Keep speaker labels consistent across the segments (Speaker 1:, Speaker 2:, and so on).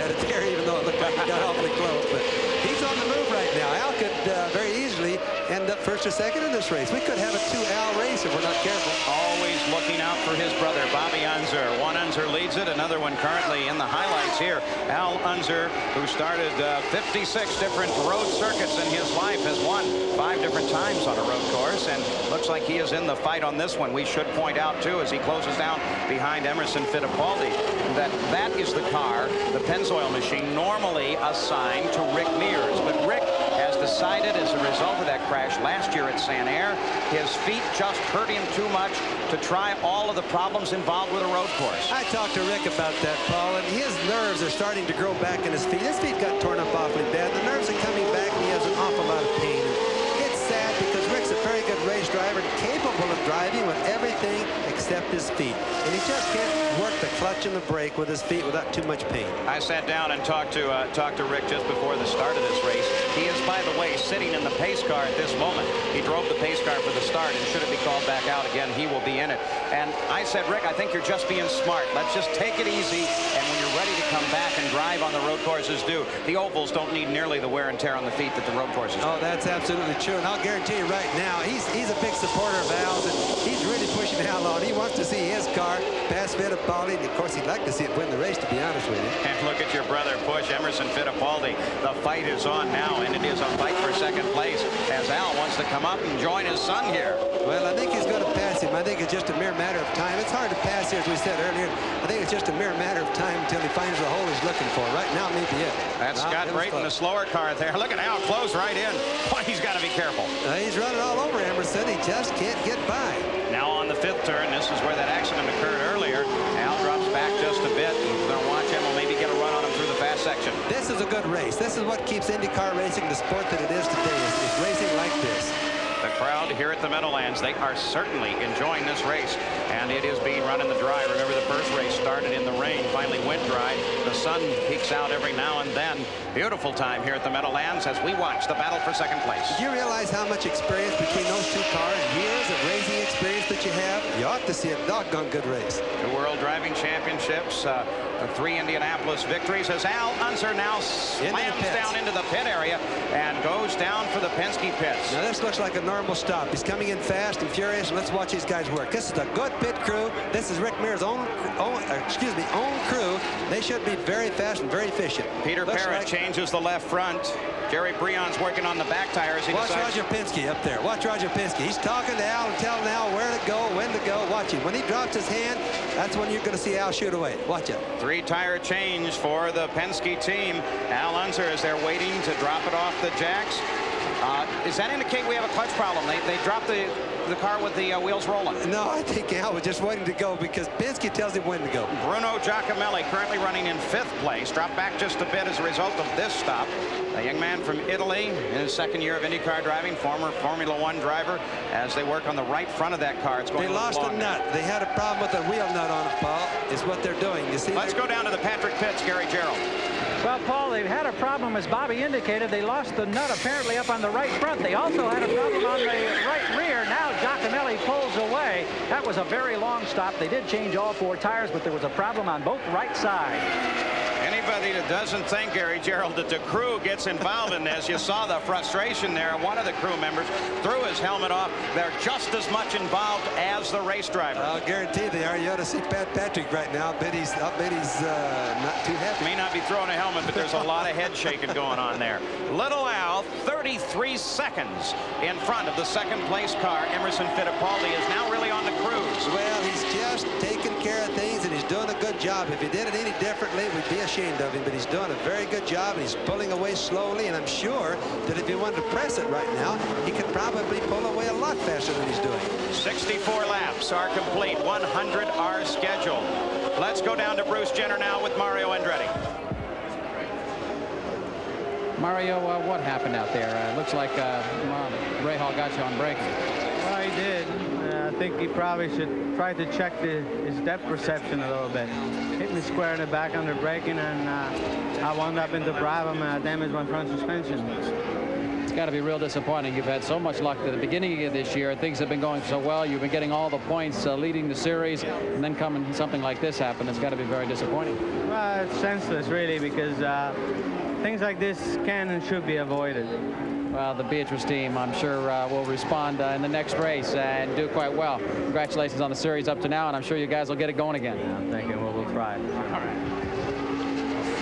Speaker 1: at it there, even though it looked like he got awfully close. But he's on the move right now. Al could very easily end up first or second in this race. We could have a 2-Al race if we're not careful.
Speaker 2: Always looking out for his brother, Bobby Unser. One Unser leads it, another one currently in the highlights here. Al Unser, who started 56 different road circuits in his life, has won 5 different times on a road course, and looks like he is in the fight on this one. We should point out, too, as he closes down behind Emerson Fittipaldi, that is the car, the Pennzoil machine, normally assigned to Rick Mears. But Rick has decided, as a result of that crash last year at San Air, his feet just hurt him too much to try all of the problems involved with a road course.
Speaker 1: I talked to Rick about that, Paul, and his nerves are starting to grow back in his feet. His feet got torn up awfully bad. The nerves are coming back, and he has an awful lot of pain. It's sad because Rick's a very good race driver and capable of driving with everything except his feet. And he just can't work the clutch and the brake with his feet without too much pain.
Speaker 2: I sat down and talked to Rick just before the start of this race. He is, by the way, sitting in the pace car at this moment. He drove the pace car for the start, and should it be called back out again, he will be in it. And I said, Rick, I think you're just being smart. Let's just take it easy, and when you're ready to come back and drive on the road courses do. The ovals don't need nearly the wear and tear on the feet that the road courses do.
Speaker 1: Oh, that's absolutely true. And I'll guarantee you right now, he's a big supporter of Al's, and he's really pushing Al on. He wants to see his car pass Fittipaldi, and of course he'd like to see it win the race, to be honest with you.
Speaker 2: And look at your brother push Emerson Fittipaldi. The fight is on now, and it is a fight for second place as Al wants to come up and join his son here.
Speaker 1: Well, I think he's going to pass him. I think it's just a mere matter of time. It's hard to pass here, as we said earlier. I think it's just a mere matter of time until he finds the hole he's looking for. Right now, maybe it.
Speaker 2: That's Scott Brayton, the slower car there. Look at Al close right in. Boy, he's got to be careful.
Speaker 1: He's running all over Emerson. He just can't get by.
Speaker 2: Now on the 5th turn, this is where that accident occurred earlier. Al drops back just a bit. He's going to watch him. Will maybe get a run on him through the fast section.
Speaker 1: This is a good race. This is what keeps IndyCar racing the sport that it is today. It's racing like this.
Speaker 2: The crowd here at the Meadowlands, they are certainly enjoying this race, and it is being run in the dry. Remember, the first race started in the rain, finally went dry. The sun peeks out every now and then. Beautiful time here at the Meadowlands as we watch the battle for second place.
Speaker 1: Do you realize how much experience between those two cars, years of racing experience that you have? You ought to see a doggone good race.
Speaker 2: 2 World Driving Championships, 3 Indianapolis victories as Al Unser now slams down into the pit area and goes down for the Penske pits.
Speaker 1: Now this looks like a normal stop. He's coming in fast and furious, and let's watch these guys work. This is a good pit crew. This is Rick Mears' own crew. They should be very fast and very efficient.
Speaker 2: Peter Parrott changes the left front. Jerry Breon's working on the back tires.
Speaker 1: Watch Roger Penske up there. Watch Roger Penske. He's talking to Al and telling Al where to go, when to go. Watch him. When he drops his hand, that's when you're going to see Al shoot away. Watch it.
Speaker 2: 3-tire change for the Penske team. Al Unser is there waiting to drop it off the jacks. Does that indicate we have a clutch problem? They dropped the car with the wheels rolling.
Speaker 1: No, I think Al was just waiting to go because Penske tells him when to go.
Speaker 2: Bruno Giacomelli currently running in 5th place. Dropped back just a bit as a result of this stop. A young man from Italy in his 2nd year of IndyCar driving, former Formula 1 driver. As they work on the right front of that car, it's going
Speaker 1: They lost a nut. They had a problem with the wheel nut on it, Paul, is what they're doing. You see?
Speaker 2: Let's go down to the Patrick Pitts, Gary Gerald.
Speaker 3: Well, Paul, they've had a problem, as Bobby indicated. They lost the nut apparently up on the right front. They also had a problem on the right rear. Now Giacomelli pulls away. That was a very long stop. They did change all 4 tires, but there was a problem on both right sides.
Speaker 2: Anybody that doesn't think, Gary Gerald, that the crew gets involved in this, you saw the frustration there. One of the crew members threw his helmet off. They're just as much involved as the race driver.
Speaker 1: I'll guarantee they are. You ought to see Pat Patrick right now. I'll bet he's not too happy.
Speaker 2: May not be throwing a helmet, but there's a lot of head shaking going on there. Little Al, 33 seconds in front of the 2nd place car. Emerson Fittipaldi is now really on the cruise.
Speaker 1: Well, he's just taking care of things, and he's doing a good job. If he did it any differently, we'd be ashamed of him, but he's doing a very good job, and he's pulling away slowly, and I'm sure that if he wanted to press it right now, he could probably pull away a lot faster than he's doing.
Speaker 2: 64 laps are complete. 100 are scheduled. Let's go down to Bruce Jenner now with Mario Andretti.
Speaker 4: Mario, what happened out there? Looks like Ray Hall got you on braking.
Speaker 5: Well, he did. I think he probably should try to check his depth perception a little bit. Hit me square in the back under braking, and I wound up into drive him and damaged my front suspension.
Speaker 4: got to be real disappointing. You've had so much luck at the beginning of this year. Things have been going so well. You've been getting all the points leading the series, and then something like this happen. It's got to be very disappointing.
Speaker 5: Well, it's senseless, really, because things like this can and should be avoided.
Speaker 4: Well, the Beatrice team, I'm sure, will respond in the next race and do quite well. Congratulations on the series up to now, and I'm sure you guys will get it going again.
Speaker 5: I'm thinking we'll try.
Speaker 2: All right.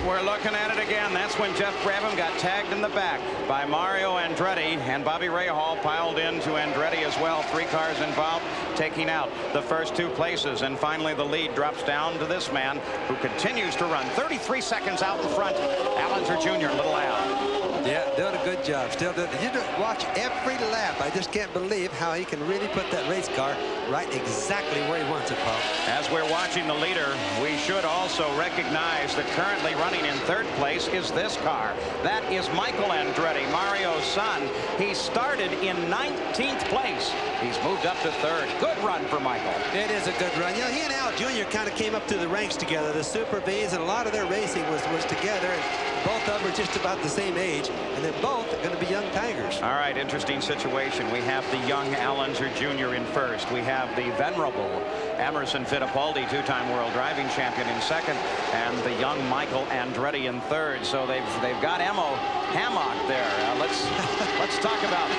Speaker 2: We're looking at it again. That's when Jeff Brabham got tagged in the back by Mario Andretti, and Bobby Rahal piled into Andretti as well. 3 cars involved, taking out the first 2 places. And finally, the lead drops down to this man who continues to run. 33 seconds out in front. Al Unser Jr., Little Al.
Speaker 1: Yeah, doing a good job. Still doing. You watch every lap. I just can't believe how he can really put that race car right exactly where he wants it, Paul.
Speaker 2: As we're watching the leader, we should also recognize that currently running in 3rd place is this car. That is Michael Andretti, Mario's son. He started in 19th place. He's moved up to 3rd. Good run for Michael.
Speaker 1: It is a good run. You know, he and Al Jr. kind of came up through the ranks together. The Super Bs, and a lot of their racing was together. And both of them are just about the same age, and they're both going to be young Tigers.
Speaker 2: All right, interesting situation. We have the young Al Unser Jr. in 1st. We have the venerable Emerson Fittipaldi, 2-time world driving champion, in 2nd, and the young Michael Andretti in 3rd. So they've got Emo Hammock there. Let's talk about,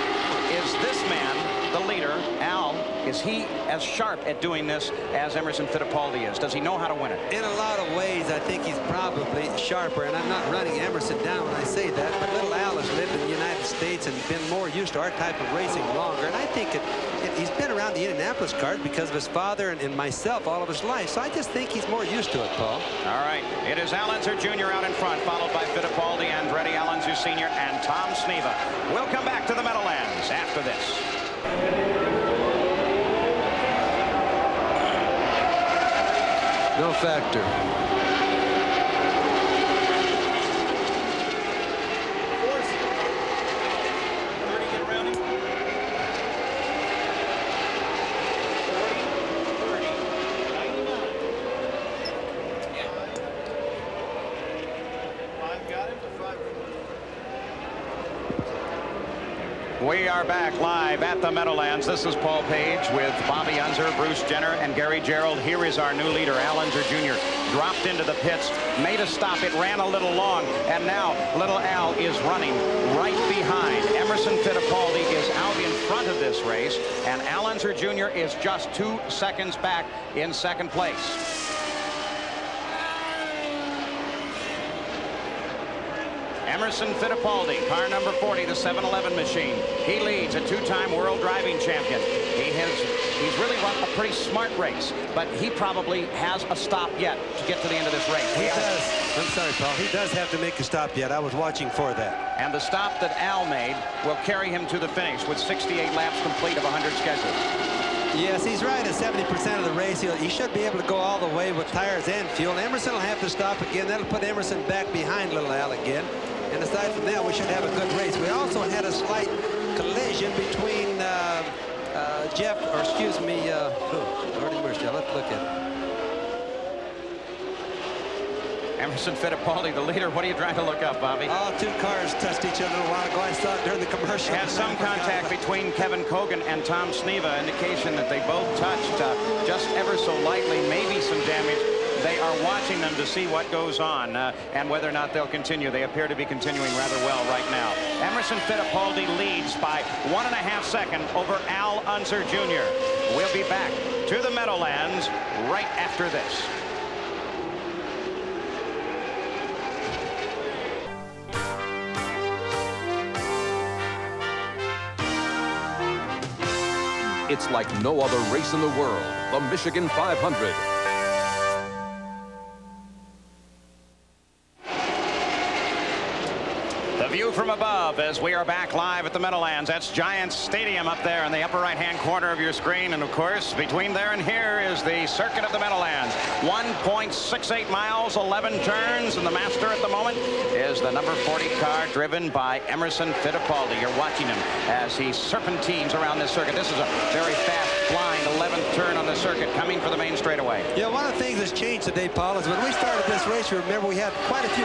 Speaker 2: is this man, the leader, Al, is he as sharp at doing this as Emerson Fittipaldi is? Does he know how to win it?
Speaker 1: In a lot of ways, I think he's probably sharper, and I'm not running Emerson down when I say that, but little Al has lived in the United States and been more used to our type of racing longer, and I think he's been around the Indianapolis cars because of his father and myself all of his life, so I just think he's more used to it, Paul.
Speaker 2: All right, it is Al Unser Jr. out in front, followed by Fittipaldi, Andretti, Al Unser Sr., and Tom Sneva. We'll come back to the Meadowlands after this.
Speaker 1: No factor.
Speaker 2: We are back live at the Meadowlands. This is Paul Page with Bobby Unser, Bruce Jenner, and Gary Gerald. Here is our new leader, Al Unser Jr. Dropped into the pits, made a stop. It ran a little long, and now little Al is running right behind. Emerson Fittipaldi is out in front of this race, and Al Unser Jr. is just 2 seconds back in 2nd place. Emerson Fittipaldi, car number 40, the 711 machine. He leads, a 2-time world driving champion. He's really run a pretty smart race, but he probably has a stop yet to get to the end of this race.
Speaker 1: He does. I'm sorry, Paul. He does have to make a stop yet. I was watching for that.
Speaker 2: And the stop that Al made will carry him to the finish with 68 laps complete of 100 scheduled.
Speaker 1: Yes, he's right at 70% of the race. He should be able to go all the way with tires and fuel. Emerson will have to stop again. That'll put Emerson back behind little Al again. And aside from that, we should have a good race. We also had a slight collision between Jeff, or excuse me, Lordy mercy, let's look at it.
Speaker 2: Emerson Fittipaldi, the leader. What are you trying to look up, Bobby?
Speaker 1: Oh, 2 cars touched each other a while ago. I saw it during the commercial.
Speaker 2: Had some contact between Kevin Cogan and Tom Sneva, indication that they both touched just ever so lightly, maybe some damage. They are watching them to see what goes on and whether or not they'll continue. They appear to be continuing rather well right now. Emerson Fittipaldi leads by 1.5 seconds over Al Unser Jr. We'll be back to the Meadowlands right after this.
Speaker 6: It's like no other race in the world, the Michigan 500.
Speaker 2: The view from above as we are back live at the Meadowlands. That's Giants Stadium up there in the upper right-hand corner of your screen. And, of course, between there and here is the circuit of the Meadowlands. 1.68 miles, 11 turns. And the master at the moment is the number 40 car driven by Emerson Fittipaldi. You're watching him as he serpentines around this circuit. This is a very fast, blind 11th turn on the circuit coming for the main straightaway.
Speaker 1: Yeah, one of the things that's changed today, Paul, is when we started this race, you remember we had quite a few